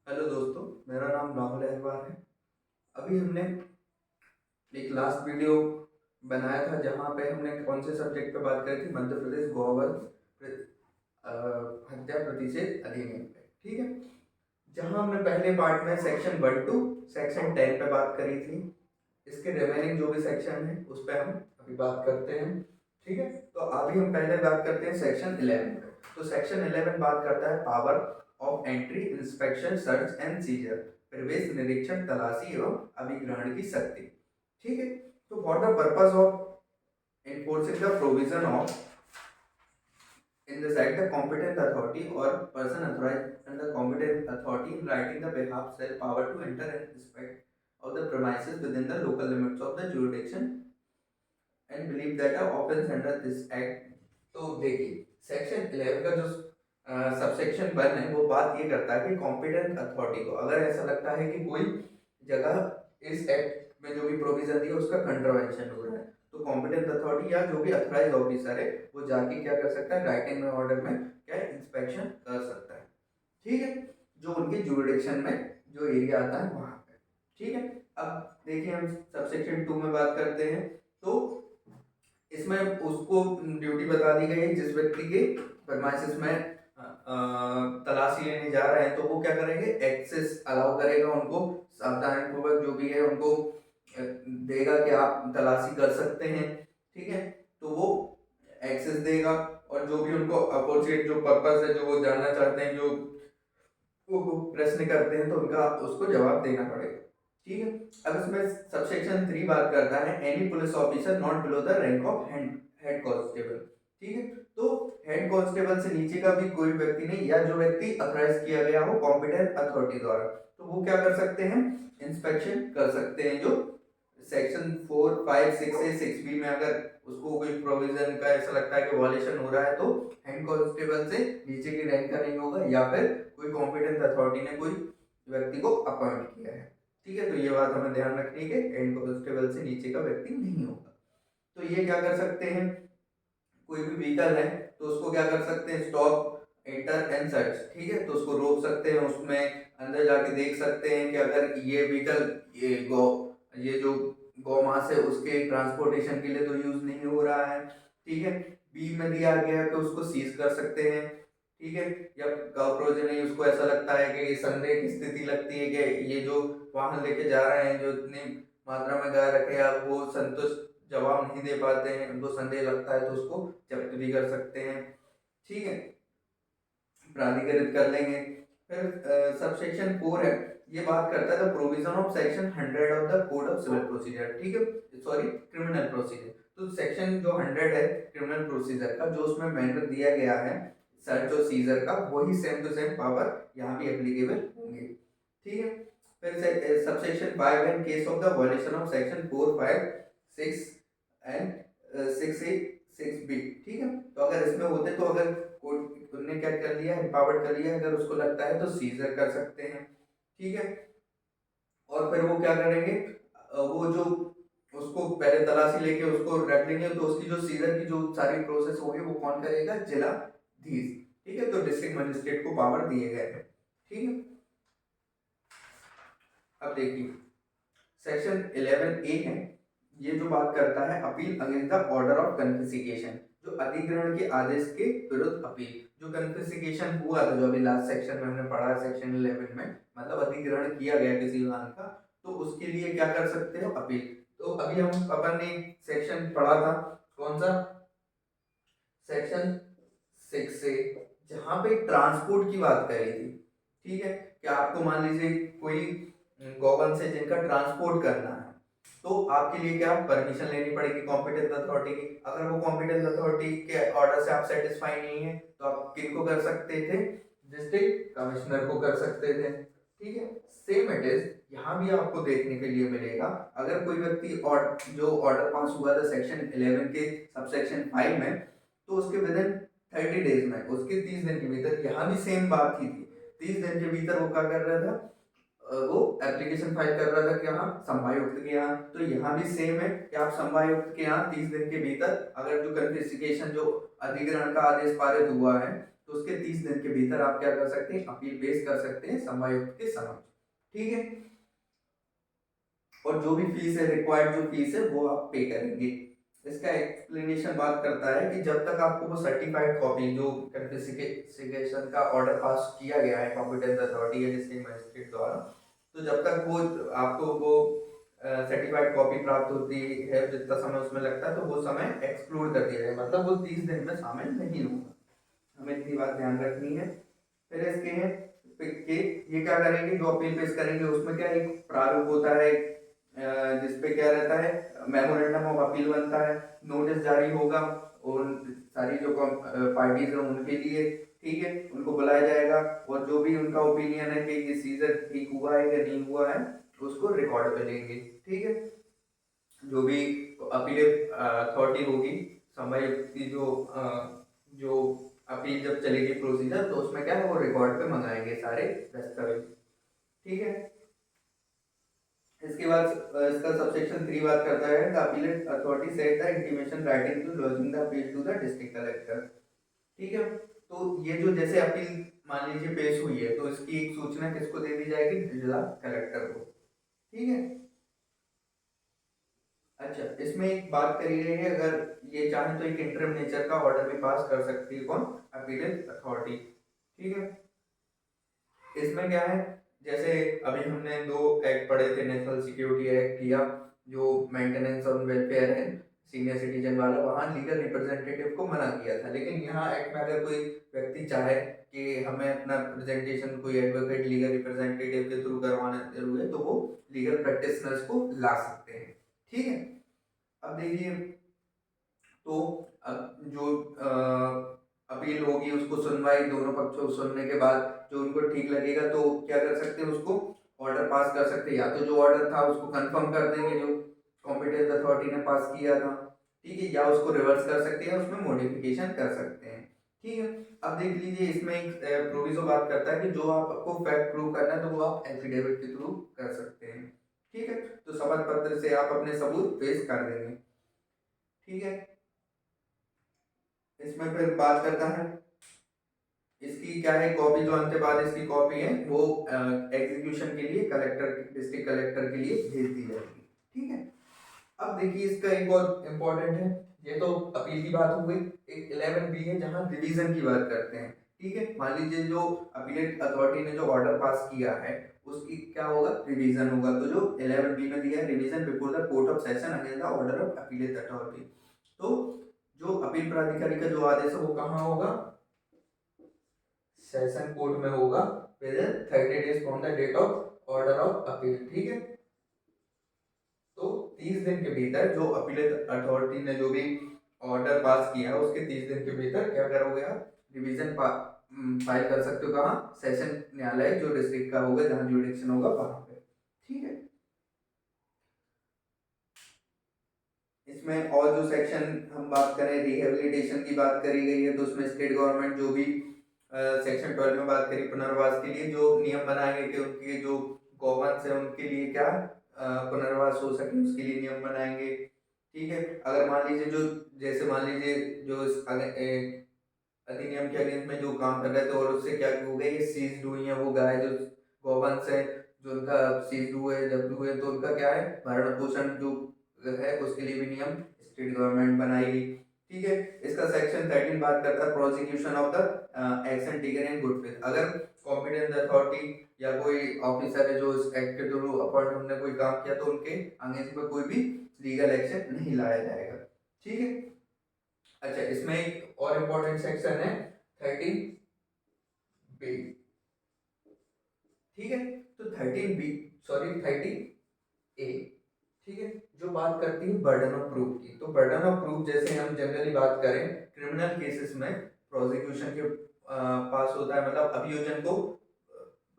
Hello दोस्तों, मेरा नाम राहुल अहरवार है। अभी हमने एक लास्ट वीडियो बनाया था जहाँ पे हमने कौन से सब्जेक्ट पे बात करी थी, मध्य प्रदेश गौवध हत्या प्रतिषेध अधिनियम पे। ठीक है, जहाँ हमने पहले पार्ट में सेक्शन 1 टू सेक्शन 10 पे बात करी थी। इसके रिमेनिंग जो भी सेक्शन है उस पर हम अभी बात करते हैं। ठीक है, तो अभी हम पहले बात करते हैं सेक्शन 11 पे। तो सेक्शन 11 बात करता है power of entry, inspection, search and seizure, प्रवेश, निरीक्षण, तलाशी एवं अभिग्रहण की शक्ति। ठीक है, तो for the purpose of enforcing the provision of in the site the competent authority or person authorized and the competent authority in writing the behalf shall power to enter and inspect of the premises within the local limits of the jurisdiction and believe that a offense under this act। तो देखिए, section 11 का जो subsection 1 है वो बात ये करता है कि कॉम्पिटेंट अथॉरिटी को अगर ऐसा लगता है कि कोई जगह इस एक्ट में जो भी प्रोविजन दिया उसका कंट्रावेंशन हो रहा है, तो कॉम्पिटेंट अथॉरिटी या जो भी अथॉराइज ऑफिसर है वो जाके क्या कर सकता है, राइटिंग में ऑर्डर में क्या इंस्पेक्शन कर सकता है। ठीक है, जो उनके जुरिडिक्शन में जो एरिया आता है वहां पे। ठीक है, अब देखिए हम सबसेक्शन 2 में बात करते हैं। तो इसमें उसको ड्यूटी बता दी गई है, जिस व्यक्ति के प्रेमाइसिस में तलाशी लेने जा रहे हैं तो वो क्या करेंगे, एक्सेस अलाउ करेगा उनको, सावधानी पूर्वक जो भी है उनको देगा कि आप तलाशी कर सकते हैं। ठीक है, तो वो एक्सेस देगा और जो भी उनको अपोजिट जो पर्पस है, जो वो जानना चाहते हैं, जो वो प्रश्न करते हैं, तो उनका उसको जवाब देना पड़ेगा। ठीक है, अब इसमें सबसेक्शन 3 बात करता है any police officer not below the rank of head constable. ठीक है, तो हेड कांस्टेबल से नीचे का भी कोई व्यक्ति नहीं, या जो व्यक्ति अथॉराइज किया गया हो कॉम्पिटेंट अथॉरिटी द्वारा, तो वो क्या कर सकते हैं, इंस्पेक्शन कर सकते हैं। जो सेक्शन 4, 5, 6 ए 6 बी में अगर उसको कोई प्रोविजन का ऐसा लगता है कि वॉलेशन हो रहा है तो हेड कांस्टेबल से नीचे की रैंक का नहीं होगा, या फिर कोई कॉम्पिटेंट अथॉरिटी ने कोई व्यक्ति को अपॉइंट किया है। ठीक है, तो ये बात हमें ध्यान रखनी है कि हेड कांस्टेबल से नीचे का व्यक्ति नहीं होगा। तो ये क्या कर सकते हैं, कोई भी व्हीकल है तो उसको क्या कर सकते हैं, स्टॉप, एंटर एंड सर्च। ठीक है, तो उसको रोक सकते हैं, उसमें अंदर जाके देख सकते हैं कि अगर ये व्हीकल ये जो गौ मास है उसके ट्रांसपोर्टेशन के लिए तो यूज नहीं हो रहा है। ठीक है, बी में दिया गया है कि उसको सीज कर सकते हैं। ठीक है, या गौ प्रोजनी उसको ऐसा लगता है कि संदेह की स्थिति लगती है कि ये जो वाहन लेके जा रहे हैं जो इतनी मात्रा में गाय रखे हैं वो संतुष्ट जवाब नहीं दे पाते हैं, उनको संदेह लगता है तो उसको जब्त भी कर सकते हैं। ठीक है, प्राधिकृत कर लेंगे। फिर सबसेक्शन 4 है, ये बात करता है the provision of section 100 of the code of civil procedure. ठीक है, सॉरी, क्रिमिनल प्रोसीजर। तो सेक्शन जो 100 है क्रिमिनल प्रोसीजर का, जो उसमें मैटर दिया गया है सर्च और सीजर का, वही सेम टू सेम पावर यहाँ भी एप्लीकेबल होंगे। ठीक है, फिर सबसेक्शन 5 है case of the violation of section 4, 5, 6 and 6A 6B। ठीक है, तो अगर इसमें होते तो अगर कोर्ट ने क्या कर लिया, एम्पावर्ड कर लिया, अगर उसको लगता है तो सीजर कर सकते हैं। ठीक है, और फिर वो क्या करेंगे, वो जो उसको पहले तलाशी लेके उसको रख लेंगे, तो उसकी जो सीजर की जो सारी प्रोसेस होगी वो कौन करेगा, जिलाधीश। ठीक है, तो डिस्ट्रिक्ट मजिस्ट्रेट को पावर दिए गए हैं। ठीक है, अब देखिए सेक्शन 11A है, ये जो बात करता है appeal against the order of confiscation, जो अधिग्रहण के आदेश के विरुद्ध अपील। जो कन्फिस्केशन हुआ था, जो अभी लास्ट सेक्शन में हमने पढ़ा सेक्शन 11 में, मतलब अधिग्रहण किया गया किसी वाहन का, तो उसके लिए क्या कर सकते हो, अपील। तो अभी हम अपन ने सेक्शन पढ़ा था, कौन सा, सेक्शन 6 से, जहां पे ट्रांसपोर्ट की बात करी थी। ठीक है, कि आपको मान लीजिए कोई गौवंश है जिनका ट्रांसपोर्ट करना है, तो आपके लिए क्या परमिशन लेनी पड़ेगी कॉम्पिटेंट अथॉरिटी की। अगर वो कॉम्पिटेंट अथॉरिटी के ऑर्डर से आप सेटिस्फाई नहीं है तो आप किनको कर सकते थे, डिस्ट्रिक्ट कमिश्नर को कर सकते थे। ठीक है, सेम इट इज यहाँ भी आपको देखने के लिए मिलेगा, अगर कोई व्यक्ति और जो ऑर्डर पास हुआ था सेक्शन 11 के सबसेक्शन 5 में, तो उसके विद इन 30 डेज में, उसके 30 दिन के भीतर, यहाँ भी सेम बात ही थी, 30 दिन के भीतर वो क्या कर रहा था, वो एप्लीकेशन फाइल कर रहा था कि हाँ संभायुक्त के यहाँ। तो यहाँ भी सेम है कि आप संभायुक्त के यहाँ 30 दिन के भीतर अगर जो कन्फिस्केशन जो अधिग्रहण का आदेश पारित हुआ है तो उसके 30 दिन के भीतर आप क्या कर सकते हैं, अपील पेश कर सकते हैं समायुक्त के समक्ष। ठीक है, और जो भी फीस है, रिक्वायर्ड जो फीस है वो आप पे करेंगे। इसका एक्सप्लेनेशन बात करता है कि जब तक आपको वो सर्टिफाइड कॉपी जो कन्फिस्केशन का ऑर्डर पास किया गया है कॉम्पिटेंट अथॉरिटी या डिस्ट्रिक्ट मजिस्ट्रेट द्वारा, तो जब तक वो आपको वो सर्टिफाइड कॉपी प्राप्त होती है, जितना समय उसमें लगता है, तो वो समय एक्सक्लूड कर दिया जाए, मतलब वो 30 दिन में शामिल नहीं होगा। हमें इतनी बात ध्यान रखनी है। फिर इसके हैं कि ये क्या करेंगे, जो अपील पेश करेंगे उसमें क्या एक प्रारूप होता है जिसपे क्या रहता है, मेमोरेंडम ऑफ अपील बनता है, नोटिस जारी होगा और सारी जो पार्टीज हैं उनके लिए, ठीक है, उनको बुलाया जाएगा और जो भी उनका ओपिनियन है कि ये सीजन ठीक हुआ है या नहीं हुआ है उसको रिकॉर्ड पे लेंगे। ठीक है, जो भी अपील अथॉरिटी होगी समायुक्त की जो अपील जब चलेगी प्रोसीजर, तो उसमें क्या है वो रिकॉर्ड पे मंगाएंगे सारे दस्तावेज। ठीक है, इसके बाद इसका सबसेक्शन 3 बात करता है the appellate authority set the intimation writing to lodging the appeal to the district collector. ठीक है, तो ये जो जैसे अपील मान लीजिए पेश हुई है, तो इसकी एक सूचना किसको दे दी जाएगी, जिला कलेक्टर को। ठीक है, अच्छा, इसमें एक बात करी गई है, अगर ये चाहे तो एक इंटरम नेचर का ऑर्डर भी पास कर सकती है कौन, अपीलेट अथॉरिटी। ठीक है, इसमें क्या है, जैसे अभी हमने 2 एक्ट पढ़े थे, नेशनल सिक्योरिटी एक्ट या जो मेंटेनेंस ऑन वेलफेयर है सीनियर सिटीजन वाला, वहाँ लीगल रिप्रेजेंटेटिव को मना किया था, लेकिन यहाँ एक्ट में अगर कोई व्यक्ति चाहे कि हमें अपना प्रेजेंटेशन कोई एडवोकेट लीगल रिप्रेजेंटेटिव के थ्रू करवाना जरूरी है, तो वो लीगल प्रैक्टिशनर्स को ला सकते हैं। ठीक है, अब देखिए, तो अब जो अपील होगी उसको सुनवाई दोनों पक्षों को सुनने के बाद जो उनको ठीक लगेगा तो क्या कर सकते हैं, उसको ऑर्डर पास कर सकते हैं, या तो जो ऑर्डर था उसको कंफर्म कर देंगे जो कॉम्पिटेंट अथॉरिटी ने पास किया था, ठीक है, या उसको रिवर्स कर सकते हैं, उसमें मॉडिफिकेशन कर सकते हैं। ठीक है, अब देख लीजिए, इसमें एक प्रोविजो बात करता है कि जो आपको फैक्ट प्रूव करना है तो वो आप एफिडेविट के थ्रू कर सकते हैं। ठीक है, तो शपथ पत्र से आप अपने सबूत पेश कर देंगे। ठीक है, इसमें फिर बात करता है, इसकी क्या है कॉपी, जो अंत्यवाद इसकी कॉपी है वो एग्जीक्यूशन के लिए कलेक्टर, डिस्ट्रिक्ट कलेक्टर के लिए भेज दी जाएगी। ठीक है, अब देखिए इसका एक और इम्पोर्टेंट है, ये तो अपील की बात हो गई, एक 11B है जहां रिवीजन की बात करते हैं। ठीक है, मान लीजिए जो अपीलेट अथॉरिटी ने जो ऑर्डर पास किया है उसकी क्या होगा, रिवीजन होगा, तो जो 11B में दिया है, revision before the court of session against the order of appellate authority, तो जो अपील प्राधिकारी का जो आदेश है वो कहाँ होगा, सेशन कोर्ट में होगा, within 30 days from the date of order of appeal. ठीक है, तो 30 दिन के भीतर जो अपीलेट अथॉरिटी ने जो भी ऑर्डर पास किया है उसके 30 दिन के भीतर क्या करोगे आप, रिवीजन फाइल कर सकते हो, कहाँ, सेशन न्यायालय जो डिस्ट्रिक्ट का होगा जहां जुडिक्शन होगा वहां पे। ठीक है, इसमें और जो सेक्शन हम बात करें, रिहेबिलिटेशन की बात करी गई है, तो उसमें स्टेट गवर्नमेंट जो भी सेक्शन 12 में बात करी, पुनर्वास के लिए जो नियम बनाएंगे कि उनके जो गवर्नमेंट है उनके लिए क्या पुनर्वास हो सके उसके लिए नियम बनाएंगे। ठीक है, अगर मान लीजिए जो, जैसे मान लीजिए जो अधिनियम के अधीन में जो काम कर रहे थे और उससे क्या हो गया, ये सीज हुई है वो गाय जो गौवंश है, जो उनका सीज हुए जब्त हुए, तो उनका क्या है भरण पोषण जो है उसके लिए भी नियम स्टेट गवर्नमेंट बनाएगी। ठीक है, इसका सेक्शन 13 बात करता है prosecution of the action taken in good faith, अगर कॉम्पिटेंट अथॉरिटी या कोई ऑफिसर है जो इस एक्ट के थ्रू अपॉइंट हमने कोई काम किया तो उनके अगेंस्ट में कोई भी लीगल एक्शन नहीं लाया जाएगा। ठीक है, अच्छा, इसमें एक और इम्पोर्टेंट सेक्शन है 13B। ठीक है, तो 13B, सॉरी 13A, ठीक है, जो बात करती है बर्डन ऑफ प्रूफ की, तो बर्डन ऑफ प्रूफ जैसे हम जनरली बात करें क्रिमिनल केसेस में प्रोसिक्यूशन के पास होता है, मतलब अभियोजन को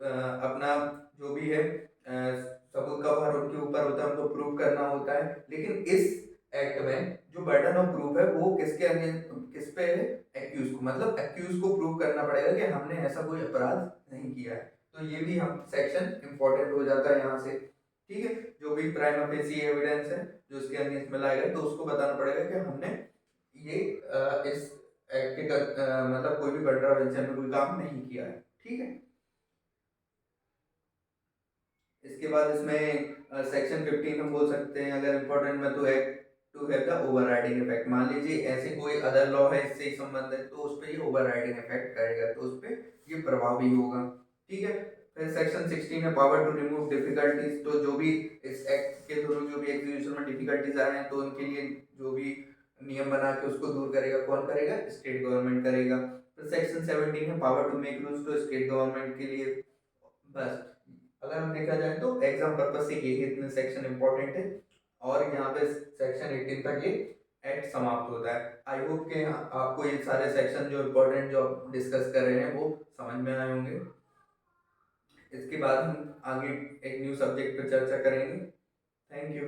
अपना जो भी है सबूत का भार उनके ऊपर होता है, उनको प्रूव करना होता है, लेकिन इस एक्ट में जो बर्डन ऑफ प्रूफ है वो किसके अगेंस्ट, किस पे है, एक्यूज को, मतलब एक्यूज को प्रूव करना पड़ेगा कि हमने ऐसा कोई अपराध नहीं किया है, तो ये भी हम सेक्शन इंपॉर्टेंट हो जाता है यहाँ से। ठीक है, जो भी प्राइमा फेसी एविडेंस है जो उसके अगेंस्ट में लाया गया तो उसको बताना पड़ेगा कि हमने ये इस एक्ट के मतलब कोई भी कंट्रावेंशन में कोई काम नहीं किया है, ठीक है। इसके बाद इसमें सेक्शन 15 हम बोल सकते हैं अगर इम्पोर्टेंट में, तो act to have the overriding effect. मान लीजिए ऐसे कोई अदर लॉ है इससे संबंधित, तो उस पर ये ओवरराइडिंग इफेक्ट करेगा, तो उस पर ये प्रभावी होगा, ठीक है। फिर सेक्शन 16 है पावर टू रिमूव डिफिकल्टीज। तो जो भी इस एक्ट के थ्रू जो भी एग्जीक्यूशन में डिफिकल्टीज आ रहे हैं, तो उनके लिए जो भी नियम बना के उसको दूर करेगा, कौन करेगा? स्टेट गवर्नमेंट करेगा। फिर सेक्शन 17 है पावर टू मेक रूल्स। तो स्टेट गवर्नमेंट के लिए बस, अगर हम देखा जाए तो एग्जाम पर्पज से यही इतने सेक्शन इंपॉर्टेंट है, और यहाँ पे सेक्शन 18 तक ये एक्ट समाप्त होता है। आई होप के आपको ये सारे सेक्शन जो इम्पोर्टेंट जो डिस्कस कर रहे हैं वो समझ में आए होंगे। इसके बाद हम आगे एक न्यू सब्जेक्ट पर चर्चा करेंगे। Thank you.